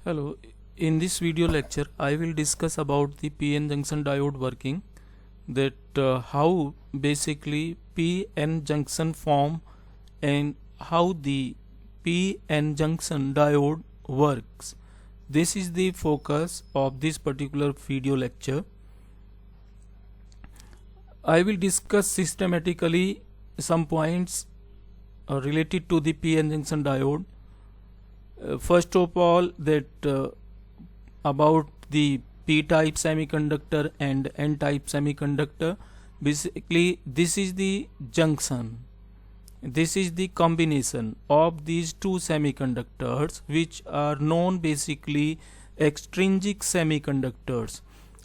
Hello, in this video lecture I will discuss about the PN junction diode working, that how basically PN junction form and how the PN junction diode works. This is the focus of this particular video lecture. I will discuss systematically some points related to the PN junction diode. First of all, that about the P-type semiconductor and N-type semiconductor. Basically, this is the junction. This is the combination of these two semiconductors, which are known basically extrinsic semiconductors.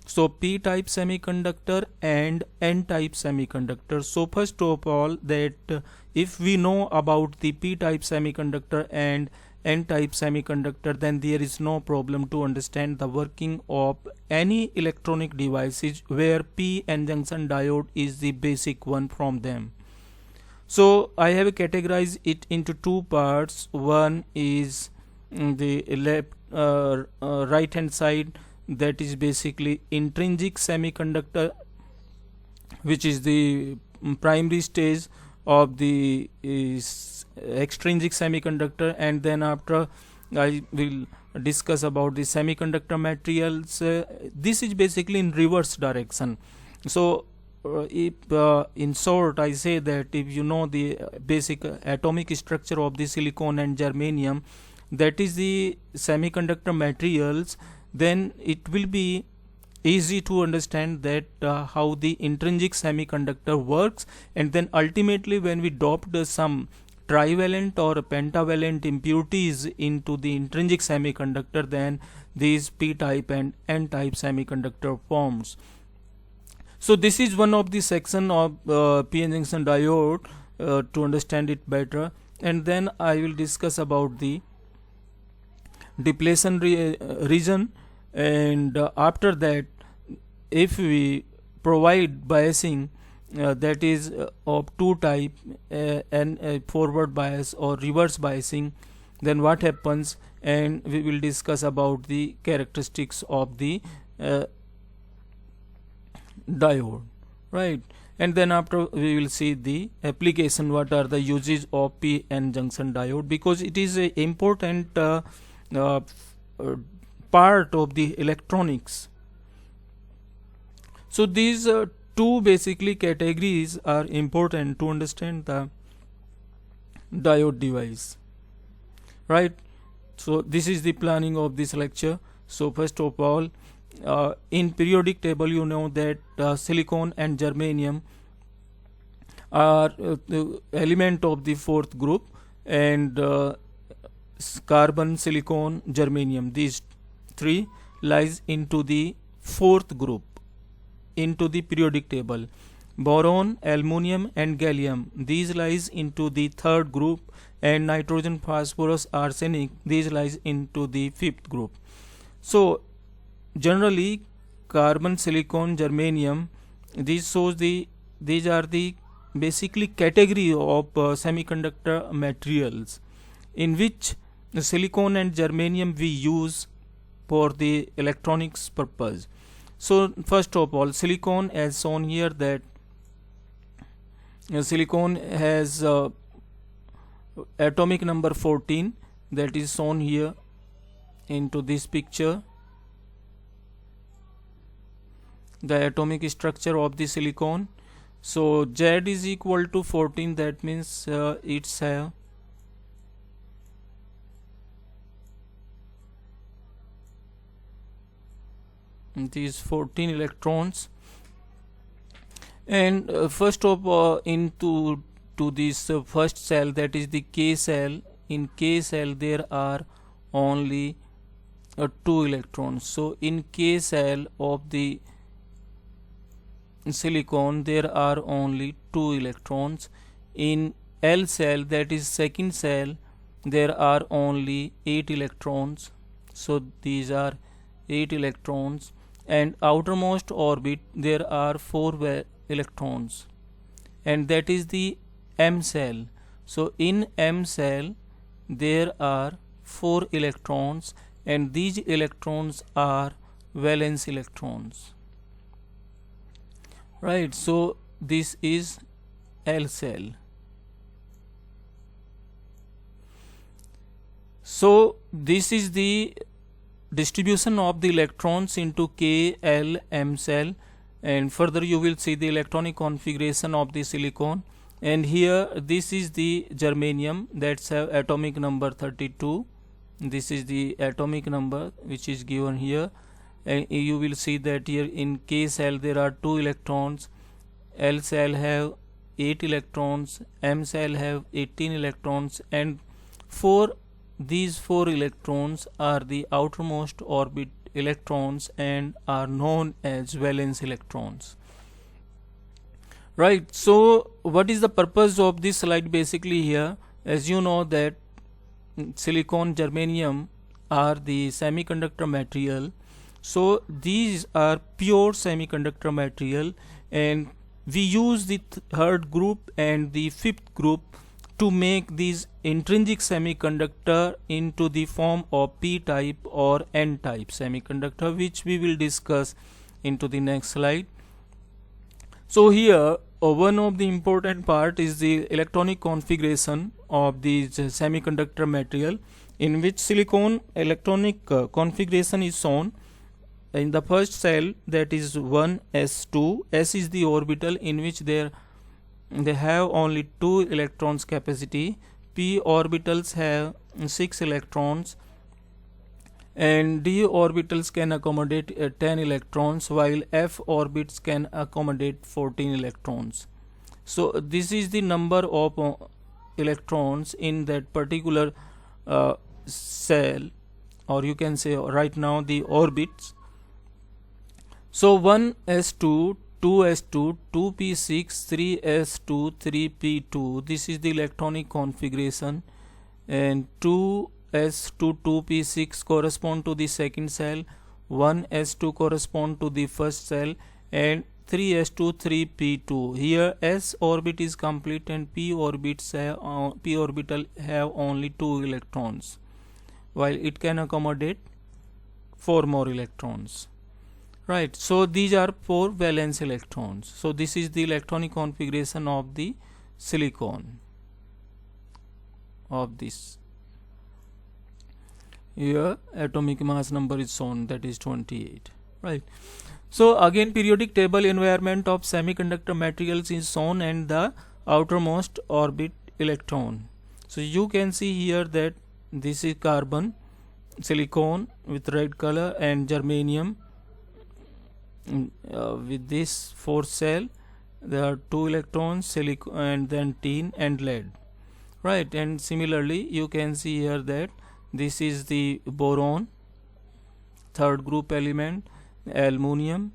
So P-type semiconductor and N-type semiconductor. So first of all, that if we know about the P-type semiconductor and N-type semiconductor, then there is no problem to understand the working of any electronic devices where P-N junction diode is the basic one from them. So I have categorized it into two parts. One is the left right hand side, that is basically intrinsic semiconductor, which is the primary stage of the extrinsic semiconductor, and then after I will discuss about the semiconductor materials. This is basically in reverse direction. So if in short I say that if you know the basic atomic structure of the silicon and germanium, that is the semiconductor materials, then it will be easy to understand that how the intrinsic semiconductor works. And then ultimately when we adopt some trivalent or pentavalent impurities into the intrinsic semiconductor, then these P-type and N-type semiconductor forms. So this is one of the section of PN junction diode to understand it better. And then I will discuss about the depletion region, and after that, if we provide biasing that is of two type, and forward bias or reverse biasing, then what happens, and we will discuss about the characteristics of the diode, right? And then after we will see the application, what are the uses of PN junction diode, because it is a important part of the electronics. So these two basically categories are important to understand the diode device, right? So this is the planning of this lecture. So first of all, in periodic table, you know that silicon and germanium are the element of the fourth group, and carbon, silicon, germanium, these three lies into the fourth group into the periodic table. Boron, aluminum and gallium, these lies into the third group, and nitrogen, phosphorus, arsenic, these lies into the fifth group. So generally carbon, silicon, germanium, these are the basically category of semiconductor materials in which the silicon and germanium we use for the electronics purpose. So first of all, silicon, as shown here, that silicon has atomic number 14, that is shown here into this picture. The atomic structure of the silicon. So Z is equal to 14, that means it's these 14 electrons. And first of all, into this first cell, that is the K cell. In K cell there are only 2 electrons. So in K cell of the silicon there are only 2 electrons. In L cell, that is second cell, there are only 8 electrons. So these are 8 electrons. And outermost orbit there are 4 electrons, and that is the M cell. So in M cell there are 4 electrons, and these electrons are valence electrons, right? So this is L cell. So this is the distribution of the electrons into K, L, M cell, and further you will see the electronic configuration of the silicon. And here this is the germanium, that's have atomic number 32. This is the atomic number which is given here, and you will see that here in K cell there are 2 electrons, L cell have 8 electrons, M cell have 18 electrons, and these 4 electrons are the outermost orbit electrons and are known as valence electrons, right? So what is the purpose of this slide? Basically here, as you know that silicon, germanium are the semiconductor material. So these are pure semiconductor material, and we use the third group and the fifth group to make these intrinsic semiconductor into the form of P-type or N-type semiconductor, which we will discuss into the next slide. So here one of the important part is the electronic configuration of the semiconductor material, in which silicon electronic configuration is shown. In the first cell, that is 1s2, s is the orbital in which they have only 2 electrons capacity, p orbitals have 6 electrons, and d orbitals can accommodate 10 electrons, while f orbits can accommodate 14 electrons. So this is the number of electrons in that particular cell, or you can say right now the orbits. So 1s2, 2s2, 2p6, 3s2, 3p2, this is the electronic configuration, and 2s2, 2p6 correspond to the second cell, 1s2 correspond to the first cell, and 3s2, 3p2. Here s orbit is complete and p orbital have only 2 electrons, while it can accommodate 4 more electrons, right? So these are 4 valence electrons. So this is the electronic configuration of the silicon of this. Here atomic mass number is shown, that is 28, right? So again periodic table environment of semiconductor materials is shown and the outermost orbit electron. So you can see here that this is carbon, silicon with red color, and germanium with this 4th cell. There are 2 electrons, silicon, and then tin and lead, right? And similarly you can see here that this is the boron, 3rd group element, aluminium,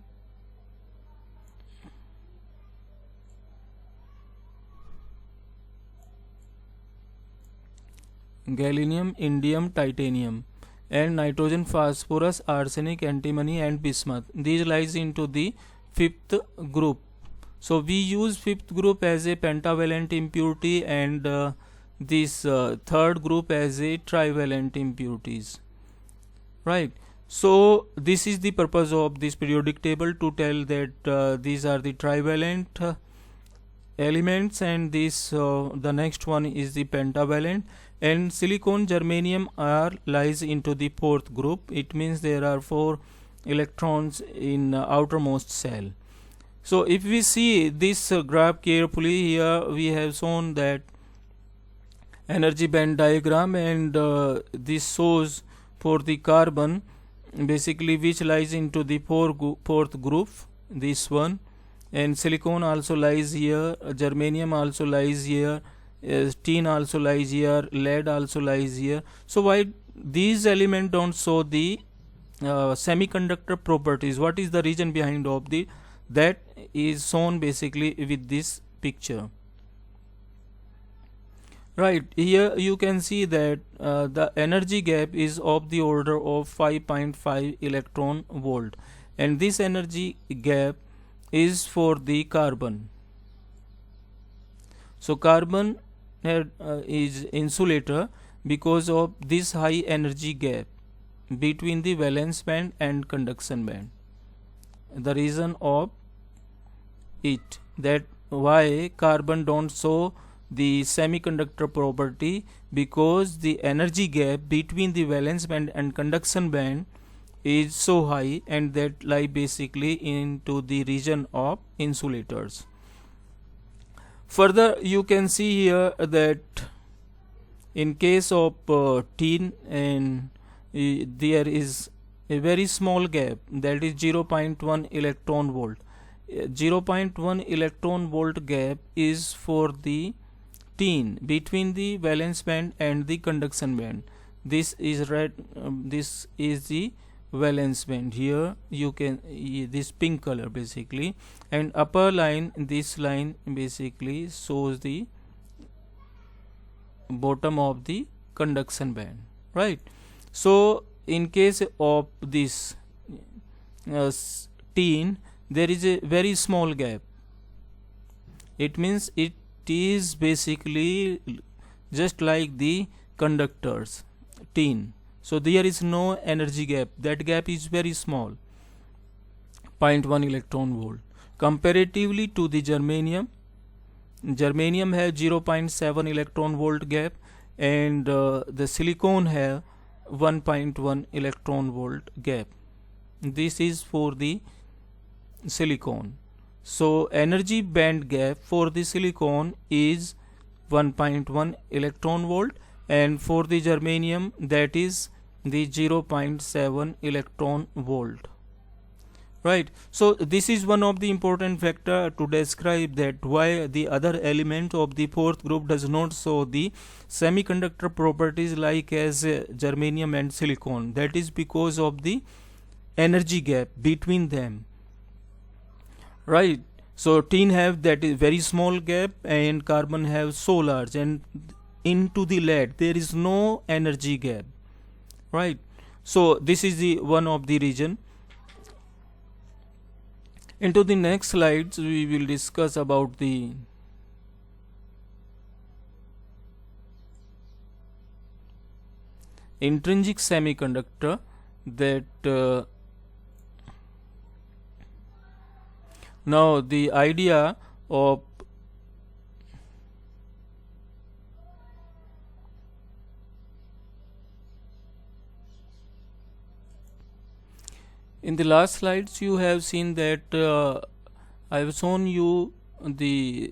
gallium, indium, titanium, and nitrogen, phosphorus, arsenic, antimony, and bismuth. These lies into the 5th group. So we use 5th group as a pentavalent impurity, and this 3rd group as a trivalent impurities, right? So this is the purpose of this periodic table, to tell that these are the trivalent elements, and this the next one is the pentavalent, and silicon, germanium lies into the 4th group. It means there are 4 electrons in outermost cell. So if we see this graph carefully, here we have shown that energy band diagram, and this shows for the carbon basically which lies into the 4th group, this one, and silicon also lies here, germanium also lies here, tin also lies here, lead also lies here. So why these elements don't show the semiconductor properties? What is the reason behind of that is shown basically with this picture, right? Here you can see that the energy gap is of the order of 5.5 electron volt, and this energy gap is for the carbon. So carbon is insulator because of this high energy gap, between the valence band and conduction band. The reason of it, that why carbon don't show the semiconductor property, because the energy gap between the valence band and conduction band is so high, and that lie basically into the region of insulators. Further, you can see here that in case of tin, and there is a very small gap, that is 0.1 electron volt. 0.1 electron volt gap is for the tin between the valence band and the conduction band. This is red, this is the valence band. Here you can this pink color basically, and upper line, this line basically shows the bottom of the conduction band, right? So in case of this tin, there is a very small gap. It means it is basically just like the conductors, tin. So there is no energy gap. That gap is very small, 0.1 electron volt. Comparatively to the germanium, germanium has 0.7 electron volt gap, and the silicone have 1.1 electron volt gap. This is for the silicone. So energy band gap for the silicone is 1.1 electron volt, and for the germanium that is the 0.7 electron volt, right? So this is one of the important factor to describe that why the other element of the fourth group does not show the semiconductor properties like as germanium and silicon. That is because of the energy gap between them, right? So tin have that is very small gap, and carbon have so large, and into the lead there is no energy gap, right? So this is the one of the reason. Into the next slides we will discuss about the intrinsic semiconductor, that now the idea of in the last slides you have seen that I have shown you the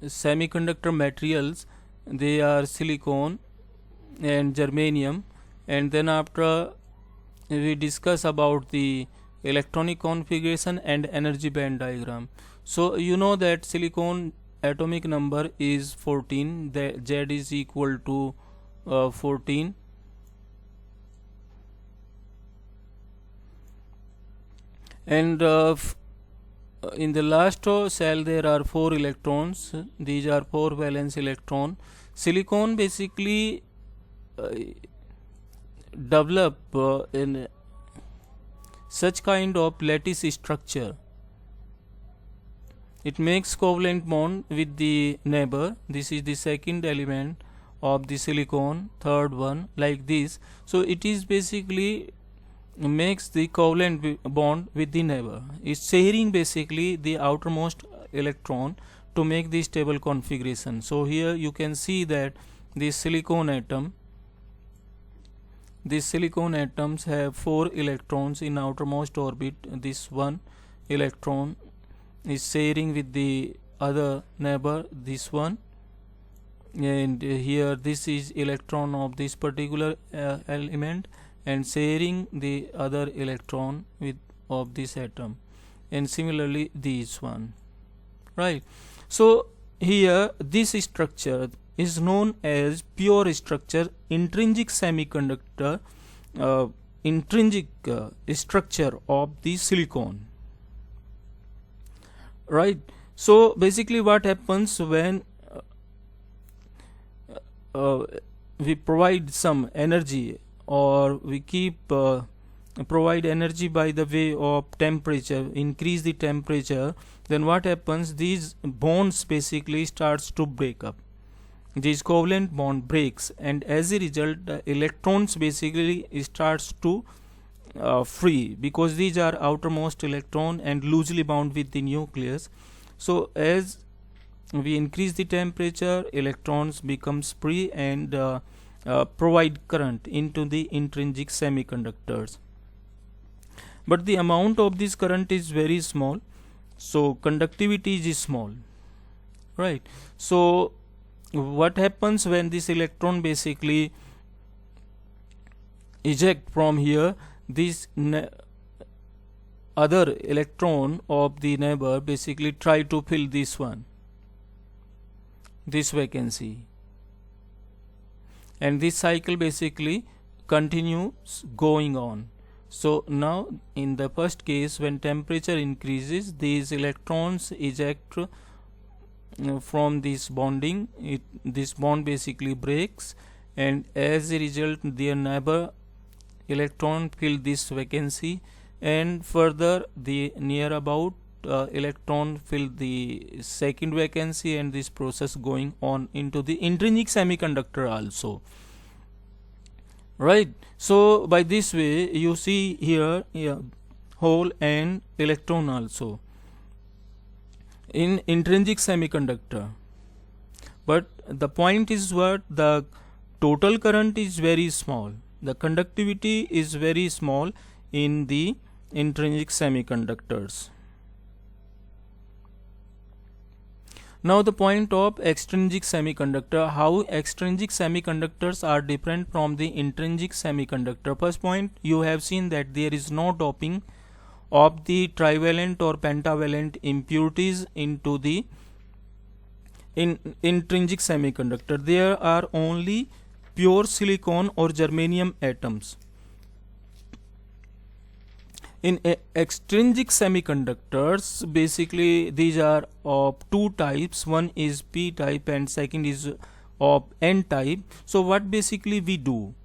semiconductor materials. They are silicon and germanium, and then after we discuss about the electronic configuration and energy band diagram. So you know that silicon atomic number is 14, the Z is equal to 14, and in the last cell there are 4 electrons. These are 4 valence electron. Silicon basically develop in such kind of lattice structure. It makes covalent bond with the neighbor. This is the second element of the silicon, third one like this. So it is basically makes the covalent bond with the neighbor. It's sharing basically the outermost electron to make the stable configuration. So here you can see that this silicon atom, these silicon atoms have 4 electrons in outermost orbit. This one electron is sharing with the other neighbor, this one, and here this is electron of this particular element, and sharing the other electron with of this atom, and similarly these one, right? So here this structure is known as pure structure, intrinsic semiconductor, intrinsic structure of the silicon, right? So basically what happens when we provide some energy, or we keep provide energy by the way of temperature, increase the temperature, then what happens, these bonds basically starts to break up, this covalent bond breaks, and as a result the electrons basically starts to free, because these are outermost electron and loosely bound with the nucleus. So as we increase the temperature, electrons becomes free and provide current into the intrinsic semiconductors, but the amount of this current is very small, so conductivity is small, right? So what happens when this electron basically eject from here, this other electron of the neighbor basically try to fill this vacancy, and this cycle basically continues going on. So now in the first case, when temperature increases, these electrons eject from this bonding, this bond basically breaks, and as a result their neighbor electron fill this vacancy, and further the near about electron fill the second vacancy, and this process going on into the intrinsic semiconductor also, right? So by this way you see here hole and electron also in intrinsic semiconductor, but the point is what the total current is very small, the conductivity is very small in the intrinsic semiconductors. Now the point of extrinsic semiconductor, how extrinsic semiconductors are different from the intrinsic semiconductor. First point, you have seen that there is no doping of the trivalent or pentavalent impurities into the intrinsic semiconductor. There are only pure silicon or germanium atoms. In extrinsic semiconductors, basically these are of two types, one is P-type and second is of N-type. So what basically we do,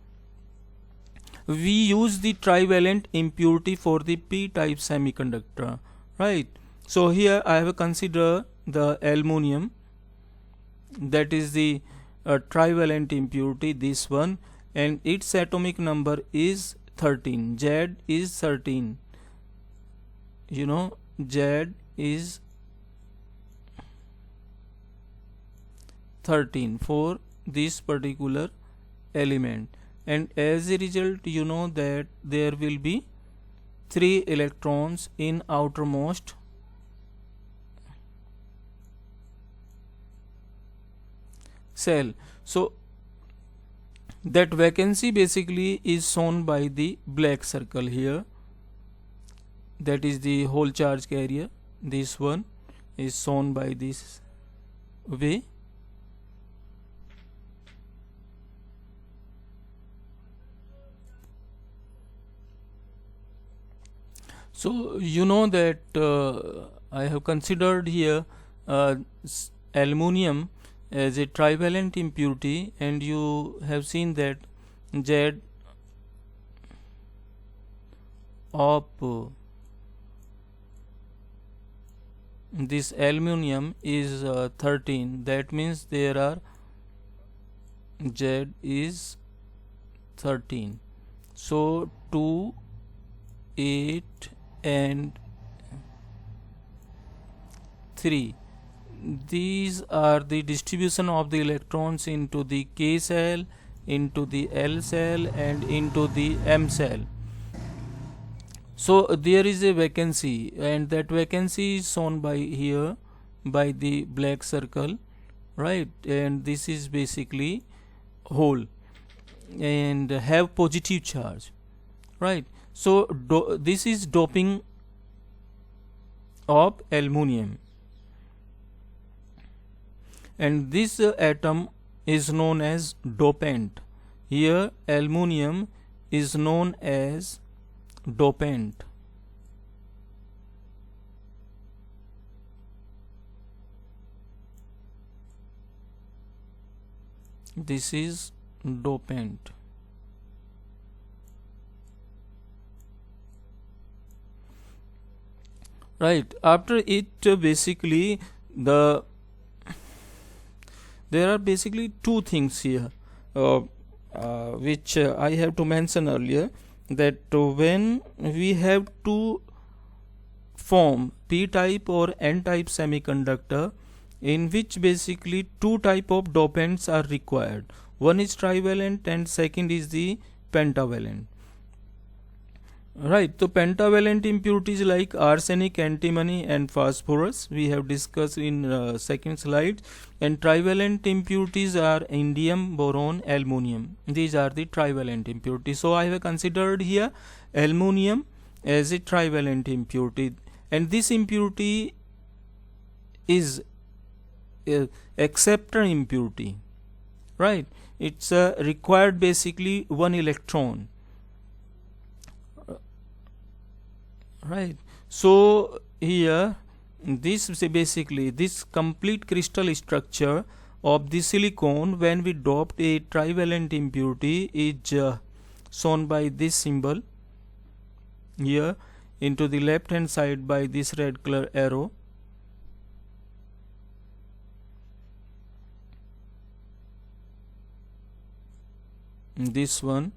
we use the trivalent impurity for the P-type semiconductor, right? So here I have considered the aluminum, that is the trivalent impurity, this one, and its atomic number is 13. Z is 13. You know, Z is 13 for this particular element, and as a result you know that there will be 3 electrons in outermost cell. So that vacancy basically is shown by the black circle here, that is the whole charge carrier. This one is shown by this way. So you know that I have considered here aluminum as a trivalent impurity, and you have seen that Z of this aluminum is 13. That means there are Z is 13. So 2, 8 and 3, these are the distribution of the electrons into the K cell, into the L cell and into the M cell. So there is a vacancy, and that vacancy is shown by here by the black circle, right? And this is basically hole and have positive charge, right? So this is doping of aluminum, and this atom is known as dopant. Here aluminum is known as dopant. This is dopant. Right, after it basically the there are basically two things here which I have to mention earlier, that when we have to form P-type or N-type semiconductor, in which basically two type of dopants are required. One is trivalent and second is the pentavalent. Right, so pentavalent impurities like arsenic, antimony and phosphorus we have discussed in second slide, and trivalent impurities are indium, boron, aluminium. These are the trivalent impurities. So I have considered here aluminium as a trivalent impurity, and this impurity is acceptor impurity, right? It's required basically one electron, right? So here this basically this complete crystal structure of the silicone, when we doped a trivalent impurity, is shown by this symbol here into the left hand side by this red color arrow. This one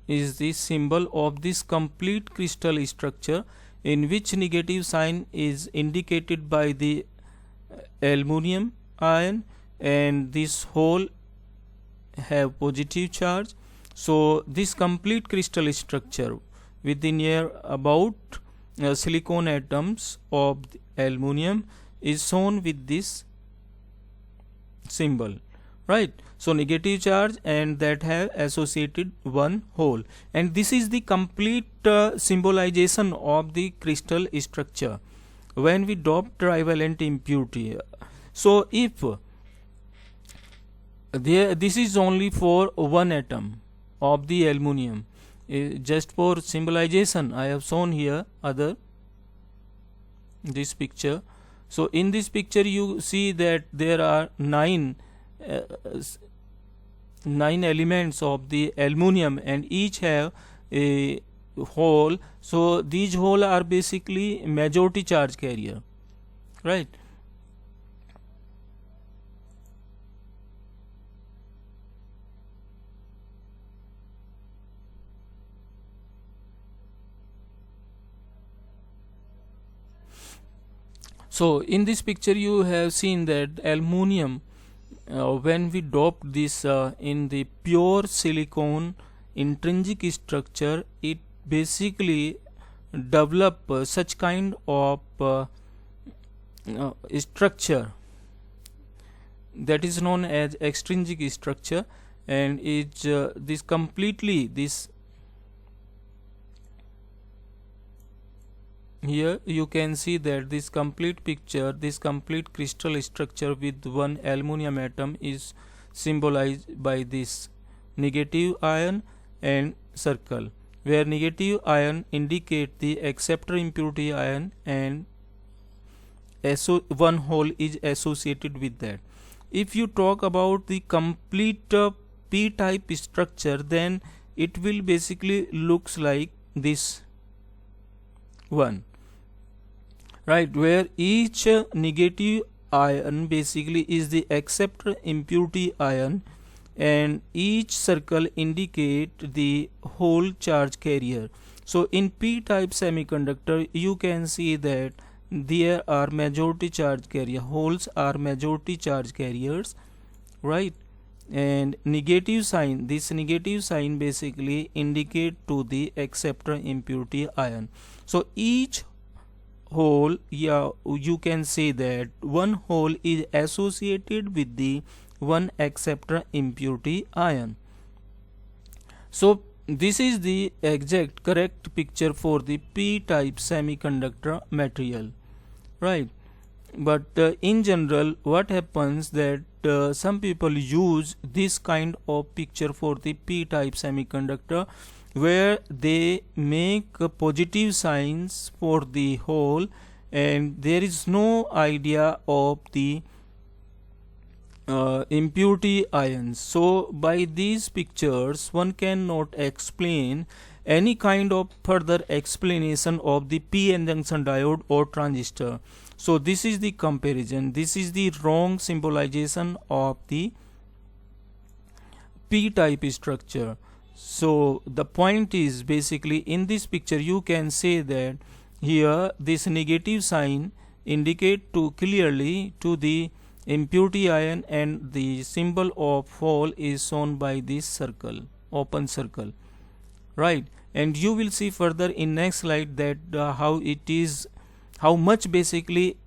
is the symbol of this complete crystal structure, in which negative sign is indicated by the aluminium ion, and this hole have positive charge. So this complete crystal structure with the near about silicon atoms of aluminium is shown with this symbol, right? So negative charge and that have associated one hole, and this is the complete symbolization of the crystal structure when we dope trivalent impurity. So if this is only for one atom of the aluminium, just for symbolization I have shown here this picture. So in this picture you see that there are nine elements of the aluminium, and each have a hole. So these hole are basically majority charge carrier, right? So in this picture you have seen that aluminium, when we dope this in the pure silicone intrinsic structure, it basically develop such kind of structure that is known as extrinsic structure, and is this completely this here you can see that this complete picture, this complete crystal structure with one aluminium atom is symbolized by this negative ion and circle, where negative ion indicate the acceptor impurity ion, and one hole is associated with that. If you talk about the complete P-type structure, then it will basically looks like this one, right, where each negative ion basically is the acceptor impurity ion, and each circle indicate the whole charge carrier. So in P-type semiconductor you can see that there are majority charge carrier, holes are majority charge carriers, right? And negative sign, this negative sign basically indicate to the acceptor impurity ion. So each hole, you can say that one hole is associated with the one acceptor impurity ion. So this is the exact correct picture for the P-type semiconductor material, right? But in general what happens that some people use this kind of picture for the P-type semiconductor, where they make positive signs for the hole, and there is no idea of the impurity ions. So by these pictures one cannot explain any kind of further explanation of the p-n junction diode or transistor. So this is the comparison. This is the wrong symbolization of the P-type structure. So the point is, basically in this picture you can say that here this negative sign indicate to clearly to the impurity ion, and the symbol of hole is shown by this circle, open circle, right? And you will see further in next slide that how much basically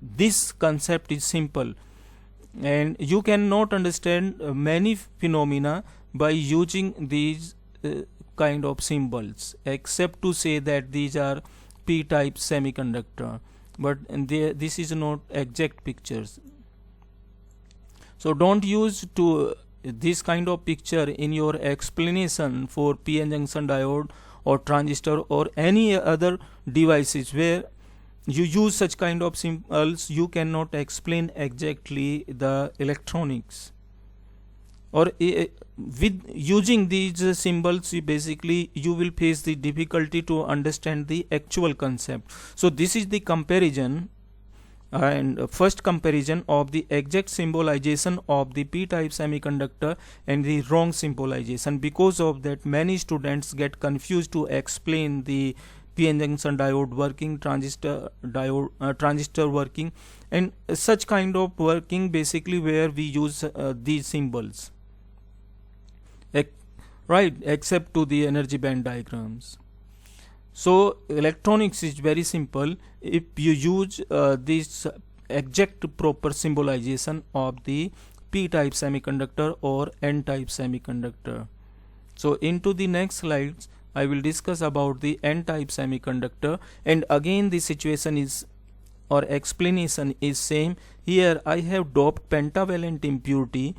this concept is simple, and you cannot understand many phenomena by using these kind of symbols, except to say that these are P-type semiconductor, but this is not exact pictures. So don't use this kind of picture in your explanation for p-n junction diode or transistor or any other devices where you use such kind of symbols. You cannot explain exactly the electronics, or with using these symbols basically you will face the difficulty to understand the actual concept. So this is the comparison, and first comparison of the exact symbolization of the P-type semiconductor and the wrong symbolization. Because of that, many students get confused to explain the p-n junction diode working, transistor working, and such kind of working basically where we use these symbols, right, except to the energy band diagrams. So electronics is very simple if you use this exact proper symbolization of the P-type semiconductor or N-type semiconductor. So into the next slides I will discuss about the N-type semiconductor, and again the situation is or explanation is same. Here I have doped pentavalent impurity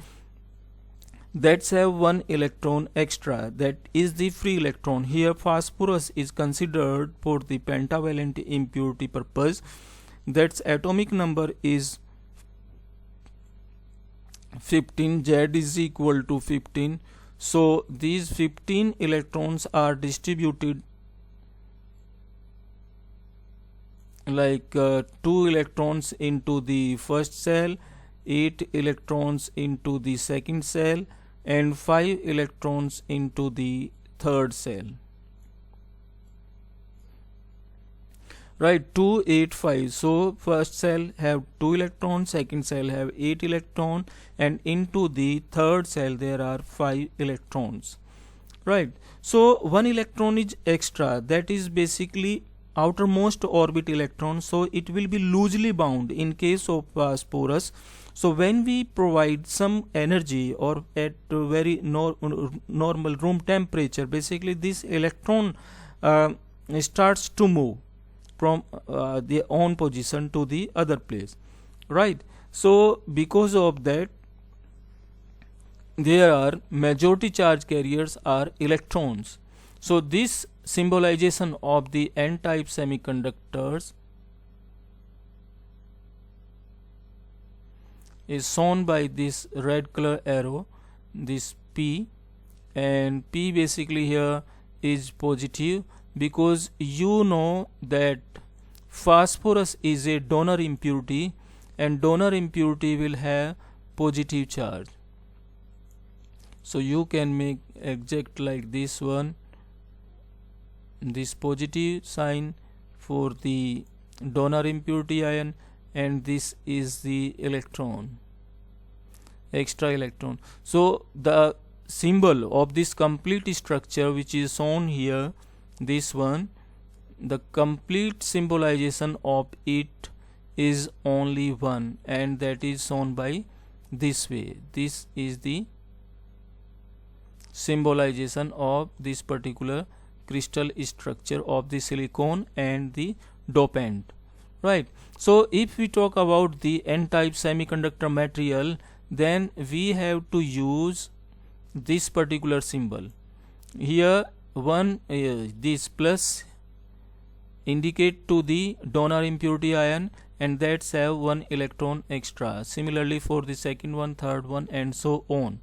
that have one electron extra, that is the free electron. Here phosphorus is considered for the pentavalent impurity purpose, that's atomic number is 15, Z is equal to 15. So these 15 electrons are distributed like 2 electrons into the first cell, 8 electrons into the second cell, and 5 electrons into the third cell, right? 2, 8, 5. So first cell have 2 electrons, second cell have 8 electrons, and into the third cell there are 5 electrons, right? So 1 electron is extra, that is basically outermost orbit electron, so it will be loosely bound in case of phosphorus. So when we provide some energy or at very normal room temperature, basically this electron starts to move from their own position to the other place, right? So because of that, there are majority charge carriers are electrons. So this symbolization of the N-type semiconductors is shown by this red color arrow, this P, and P basically here is positive because you know that phosphorus is a donor impurity and donor impurity will have positive charge. So you can make exact like this one, this positive sign for the donor impurity ion, and this is the electron, extra electron. So the symbol of this complete structure which is shown here, this one, the complete symbolization of it is only one, and that is shown by this way. This is the symbolization of this particular crystal structure of the silicone and the dopant, right? So if we talk about the N-type semiconductor material, then we have to use this particular symbol here. One this plus indicate to the donor impurity ion, and that's have 1 electron extra. Similarly for the second one, third one, and so on.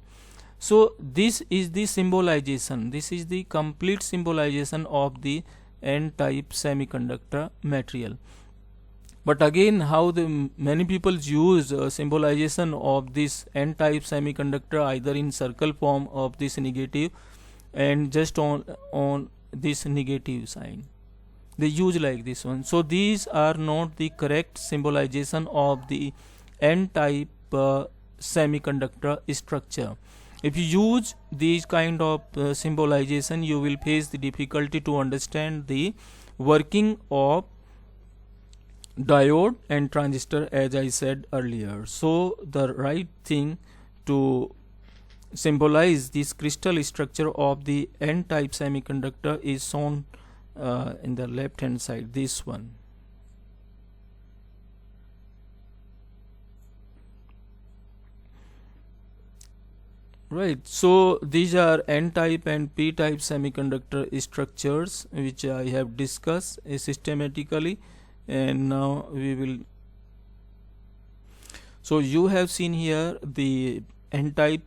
So this is the symbolization, this is the complete symbolization of the N-type semiconductor material. But again, how the many people use symbolization of this n-type semiconductor either in circle form of this negative and just on this negative sign. They use like this one. So these are not the correct symbolization of the n-type semiconductor structure. If you use these kind of symbolization, you will face the difficulty to understand the working of diode and transistor, as I said earlier. So the right thing to symbolize this crystal structure of the n-type semiconductor is shown in the left hand side, this one. Right, so these are n-type and p-type semiconductor structures which I have discussed systematically, and now we will. So you have seen here the n-type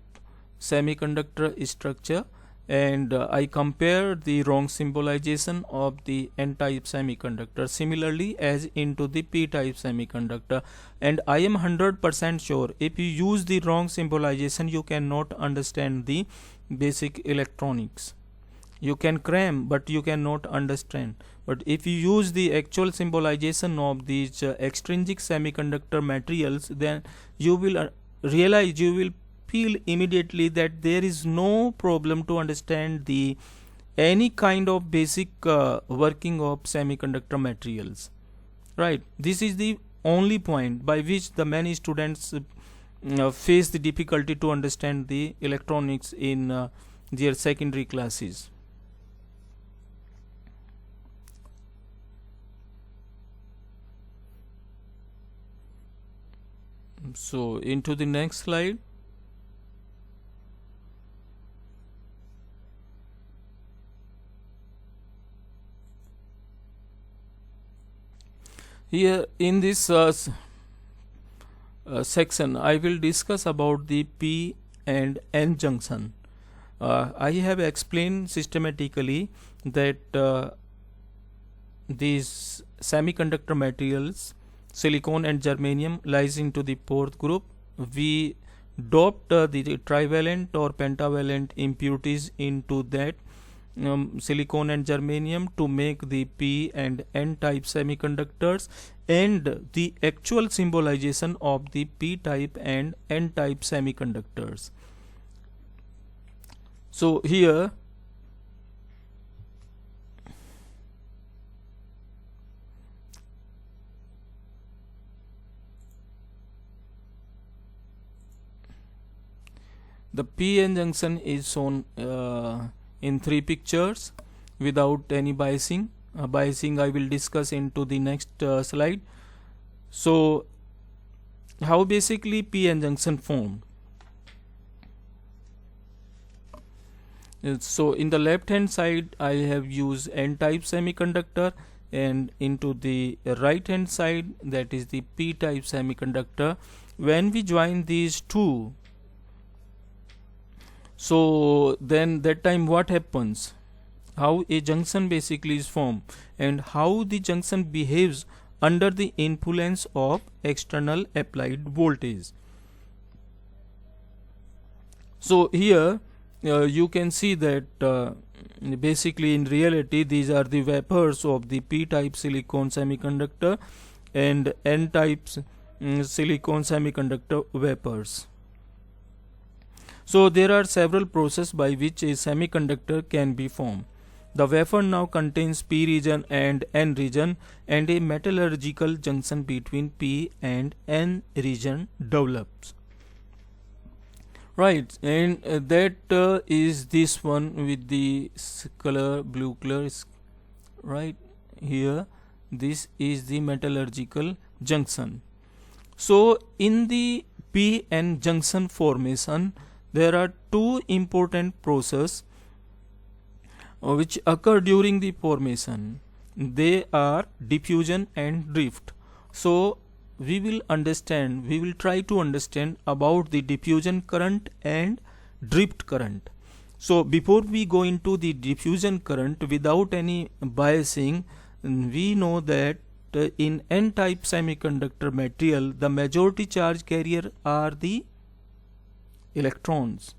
semiconductor structure, and I compare the wrong symbolization of the n-type semiconductor similarly as into the p-type semiconductor, and I am 100% sure if you use the wrong symbolization you cannot understand the basic electronics. You can cram but you cannot understand. But if you use the actual symbolization of these extrinsic semiconductor materials, then you will realize, you will feel immediately that there is no problem to understand the any kind of basic working of semiconductor materials. Right, this is the only point by which the many students face the difficulty to understand the electronics in their secondary classes. So into the next slide. Here in this section I will discuss about the P and N junction. I have explained systematically that these semiconductor materials, silicon and germanium, lies into the fourth group. We doped the trivalent or pentavalent impurities into that silicon and germanium to make the P and N type semiconductors, and the actual symbolization of the P type and N type semiconductors. So here the P-N junction is shown in 3 pictures without any biasing. Biasing I will discuss into the next slide. So how basically P-N junction formed. So in the left hand side I have used N-type semiconductor, and into the right hand side, that is the P-type semiconductor. When we join these two, so then that time what happens, how a junction basically is formed, and how the junction behaves under the influence of external applied voltage. So here you can see that basically in reality these are the vapors of the P-type silicon semiconductor and N-type silicon semiconductor vapors. So there are several processes by which a semiconductor can be formed. The wafer now contains P region and N region, and a metallurgical junction between P and N region develops. Right, and that is this one with the color, blue color, right here. This is the metallurgical junction. So in the P-N junction formation, there are two important processes which occur during the formation. They are diffusion and drift. So we will try to understand about the diffusion current and drift current. So before we go into the diffusion current, without any biasing, we know that in N-type semiconductor material, the majority charge carrier are the electrons,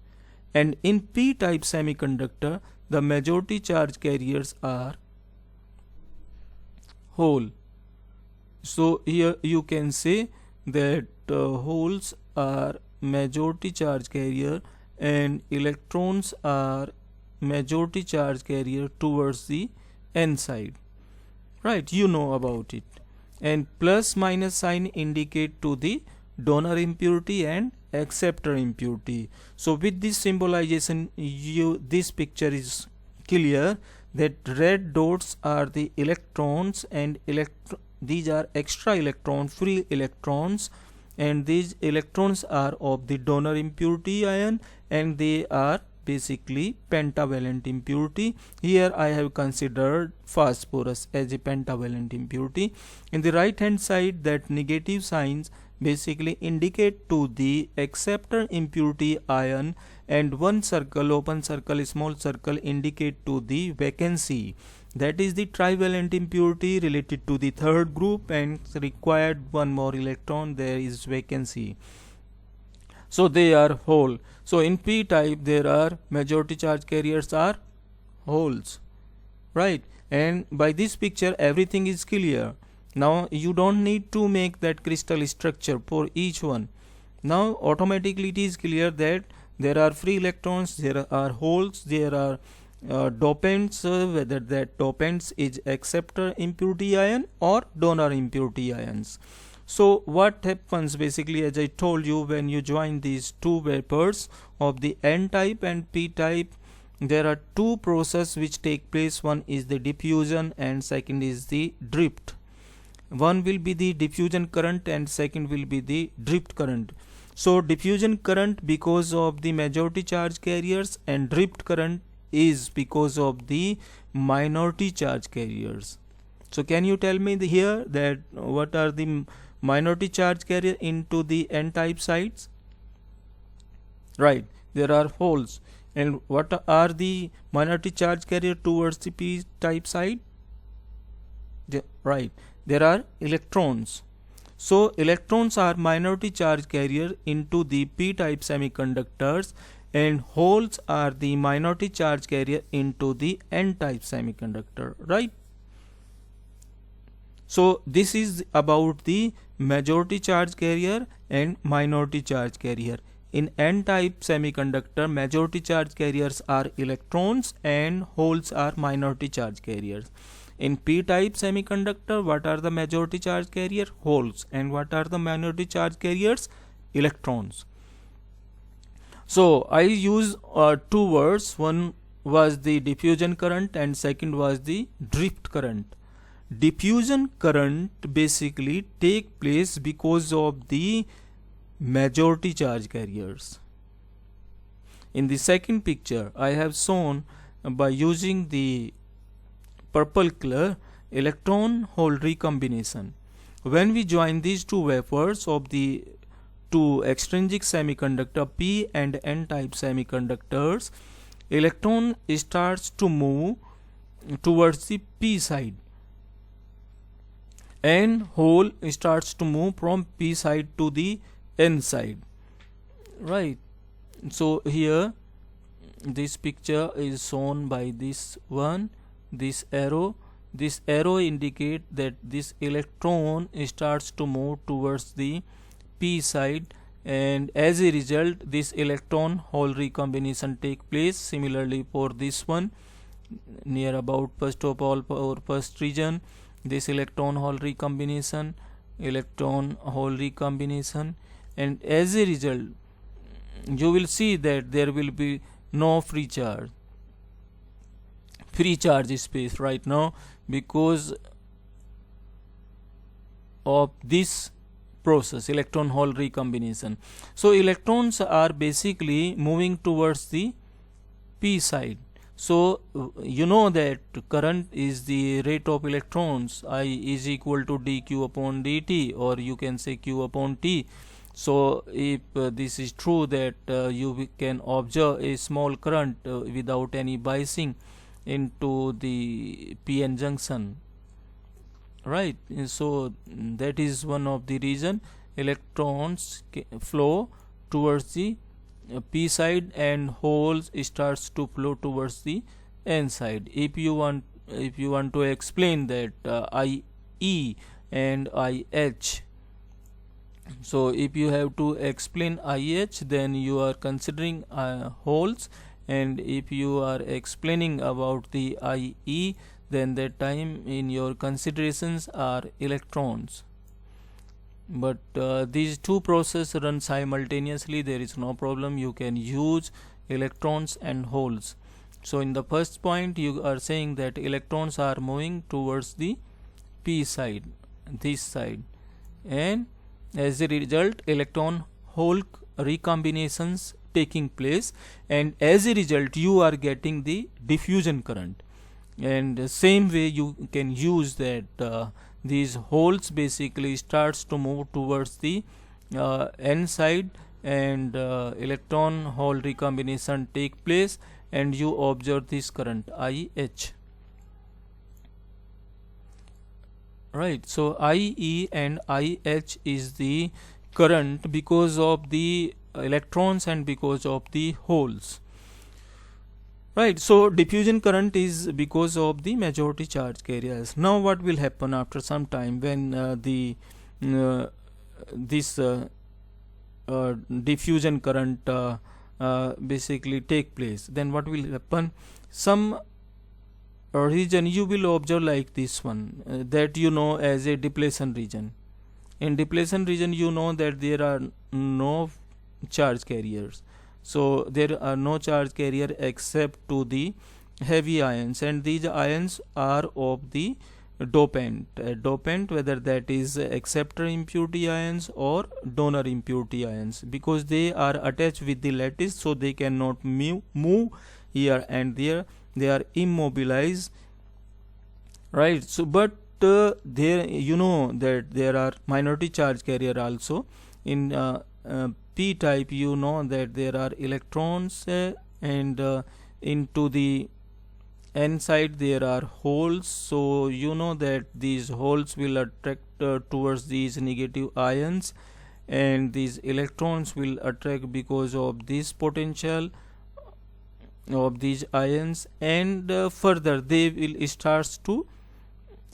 and in P-type semiconductor, the majority charge carriers are hole. So here you can say that holes are majority charge carrier and electrons are majority charge carrier towards the N side. Right, you know about it. And plus minus sign indicate to the donor impurity and acceptor impurity. So with this symbolization, this picture is clear that red dots are the electrons and these are extra electrons, free electrons, and these electrons are of the donor impurity ion and they are basically pentavalent impurity. Here I have considered phosphorus as a pentavalent impurity. In the right hand side, that negative signs basically indicate to the acceptor impurity ion, and one circle, open circle, small circle indicate to the vacancy. That is the trivalent impurity related to the third group and required one more electron, there is vacancy. So they are hole. So in P-type there are majority charge carriers are holes, right? And by this picture everything is clear. Now you don't need to make that crystal structure for each one. Now automatically it is clear that there are free electrons, there are holes, there are dopants, whether that dopants is acceptor impurity ion or donor impurity ions. So what happens basically, as I told you, when you join these two vapors of the N-type and P-type, there are two processes which take place. One is the diffusion and second is the drift. One will be the diffusion current and second will be the drift current. So diffusion current because of the majority charge carriers and drift current is because of the minority charge carriers. So can you tell me here that what are the minority charge carrier into the N-type sides? Right, there are holes. And what are the minority charge carrier towards the P-type side? Right, there are electrons. So electrons are minority charge carrier into the P-type semiconductors and holes are the minority charge carrier into the N-type semiconductor, right? So this is about the majority charge carrier and minority charge carrier. In N-type semiconductor, majority charge carriers are electrons and holes are minority charge carriers. In P-type semiconductor, what are the majority charge carrier? Holes. And what are the minority charge carriers? Electrons. So I use two words. One was the diffusion current and second was the drift current. Diffusion current basically take place because of the majority charge carriers. In the second picture I have shown by using the purple color electron hole recombination. When we join these two wafers of the two extrinsic semiconductor P and N-type semiconductors, electron starts to move towards the P side and hole starts to move from P side to the N side, right? So here this picture is shown by this one, this arrow indicate that this electron starts to move towards the P side, and as a result this electron hole recombination take place. Similarly for this one, near about first of all for first region, this electron hole recombination, and as a result you will see that there will be no free charge space right now because of this process, electron hole recombination. So electrons are basically moving towards the P side. So you know that current is the rate of electrons, I is equal to dq upon dt, or you can say q upon t. So if this is true that you can observe a small current without any biasing into the PN junction, right? So that is one of the reason electrons flow towards the p side and holes starts to flow towards the n side. If you want to explain that IE and IH, so if you have to explain IH, then you are considering holes, and if you are explaining about the IE, then that time in your considerations are electrons. But these two processes run simultaneously, there is no problem, you can use electrons and holes. So in the first point you are saying that electrons are moving towards the p side, this side, and as a result electron hole recombinations taking place, and as a result you are getting the diffusion current. And same way you can use that these holes basically starts to move towards the n side, and electron hole recombination take place, and you observe this current IH, right? So IE and IH is the current because of the electrons and because of the holes, right? So diffusion current is because of the majority charge carriers. Now what will happen after some time when this diffusion current basically take place? Then what will happen? Some region you will observe like this one, that you know as a depletion region. In depletion region you know that there are no charge carriers, so there are no charge carrier except to the heavy ions, and these ions are of the dopant, whether that is acceptor impurity ions or donor impurity ions, because they are attached with the lattice, so they cannot move here and there, they are immobilized, right? So but there you know that there are minority charge carrier also. In p type you know that there are electrons, and into the n side there are holes, so you know that these holes will attract towards these negative ions, and these electrons will attract because of this potential of these ions, and further they will start to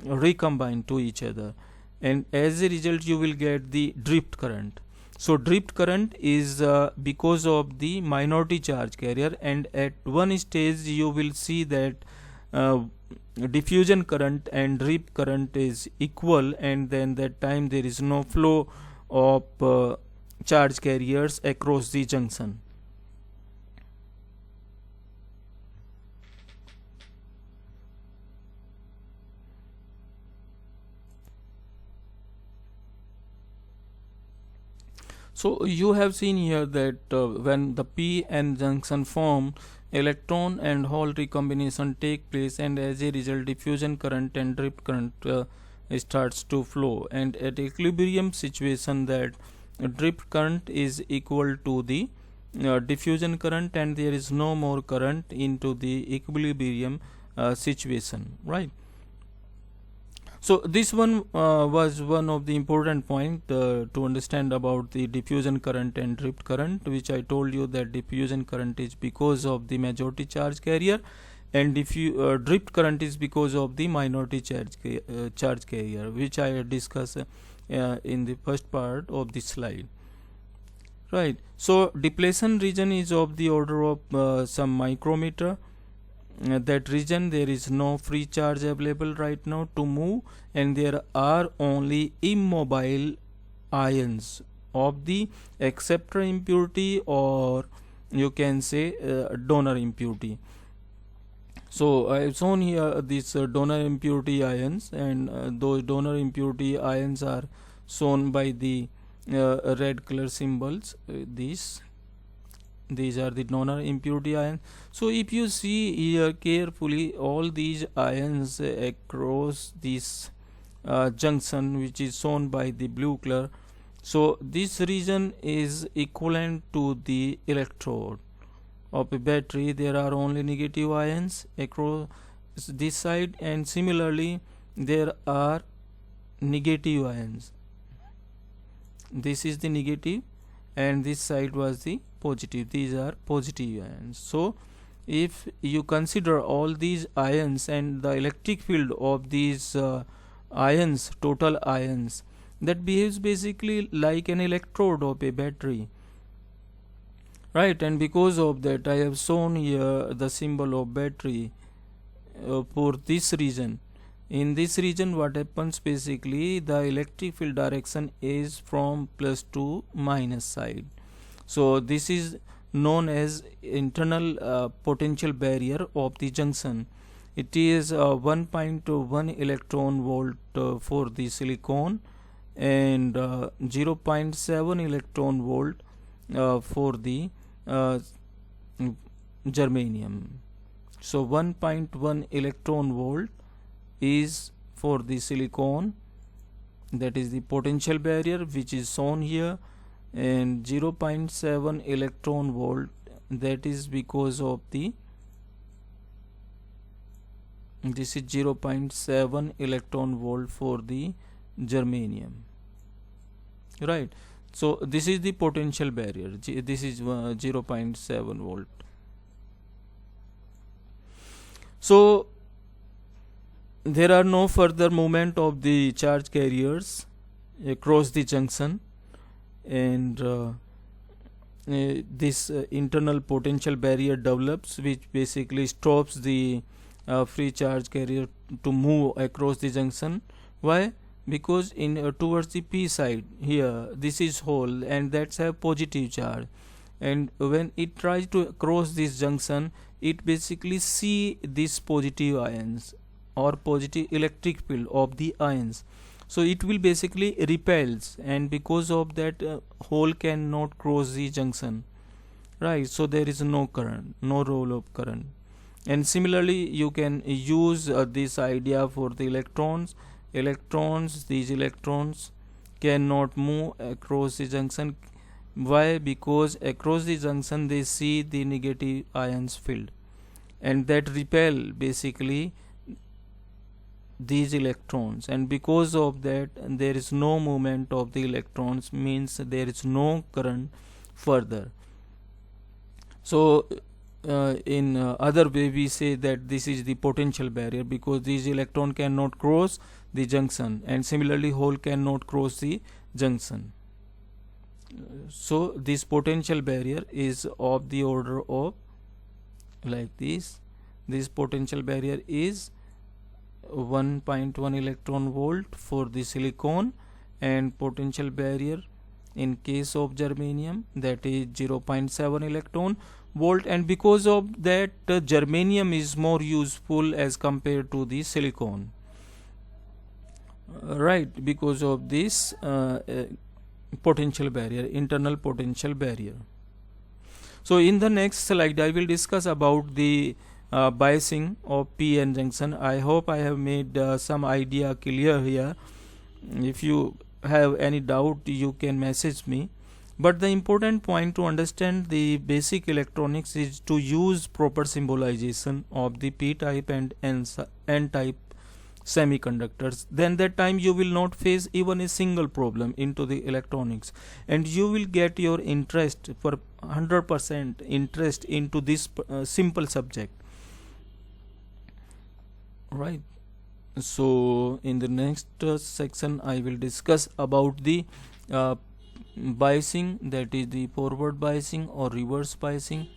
recombine to each other, and as a result you will get the drift current. So drift current is because of the minority charge carrier, and at one stage you will see that diffusion current and drift current is equal, and then that time there is no flow of charge carriers across the junction. So you have seen here that when the p n junction form, electron and hole recombination take place, and as a result diffusion current and drift current starts to flow, and at equilibrium situation that drift current is equal to the diffusion current, and there is no more current into the equilibrium situation, right? So this one was one of the important point to understand about the diffusion current and drift current, which I told you that diffusion current is because of the majority charge carrier, and drift current is because of the minority charge carrier, which I discussed in the first part of this slide, right? So depletion region is of the order of some micrometer. That region there is no free charge available right now to move, and there are only immobile ions of the acceptor impurity, or you can say donor impurity. So I have shown here these donor impurity ions, and those donor impurity ions are shown by the red color symbols. These are the donor impurity ions. So if you see here carefully, all these ions across this junction, which is shown by the blue color, so this region is equivalent to the electrode of a battery. There are only negative ions across this side, and similarly there are negative ions. This is the negative and this side was the positive. These are positive ions. So if you consider all these ions and the electric field of these ions, total ions, that behaves basically like an electrode of a battery, right? And because of that, I have shown here the symbol of battery for this region. In this region, what happens basically, the electric field direction is from plus to minus side. So this is known as internal potential barrier of the junction. It is 1.1 electron volt for the silicon and 0.7 electron volt for the germanium. So 1.1 electron volt is for the silicon, that is the potential barrier which is shown here, and 0.7 electron volt, that is because of the, this is 0.7 electron volt for the germanium, right? So this is the potential barrier. This is 0.7 volt. So there are no further movement of the charge carriers across the junction, and this internal potential barrier develops, which basically stops the free charge carrier to move across the junction. Why? Because in towards the p side here, this is hole and that's a positive charge, and when it tries to cross this junction, it basically see these positive ions or positive electric field of the ions. So it will basically repels, and because of that hole cannot cross the junction, right? So there is no current, no role of current. And similarly you can use this idea for the electrons. These electrons cannot move across the junction. Why? Because across the junction they see the negative ions field, and that repel basically these electrons, and because of that there is no movement of the electrons, means there is no current further. So in other way we say that this is the potential barrier, because these electron cannot cross the junction, and similarly hole cannot cross the junction. So this potential barrier is of the order of like this. This potential barrier is 1.1 electron volt for the silicon, and potential barrier in case of germanium, that is 0.7 electron volt, and because of that germanium is more useful as compared to the silicon, right? Because of this potential barrier, internal potential barrier. So in the next slide I will discuss about the biasing of p-n junction. I hope I have made some idea clear here. If you have any doubt you can message me, but the important point to understand the basic electronics is to use proper symbolization of the p-type and n-type semiconductors. Then that time you will not face even a single problem into the electronics, and you will get your interest for 100% interest into this simple subject, right? So in the next section I will discuss about the biasing, that is the forward biasing or reverse biasing.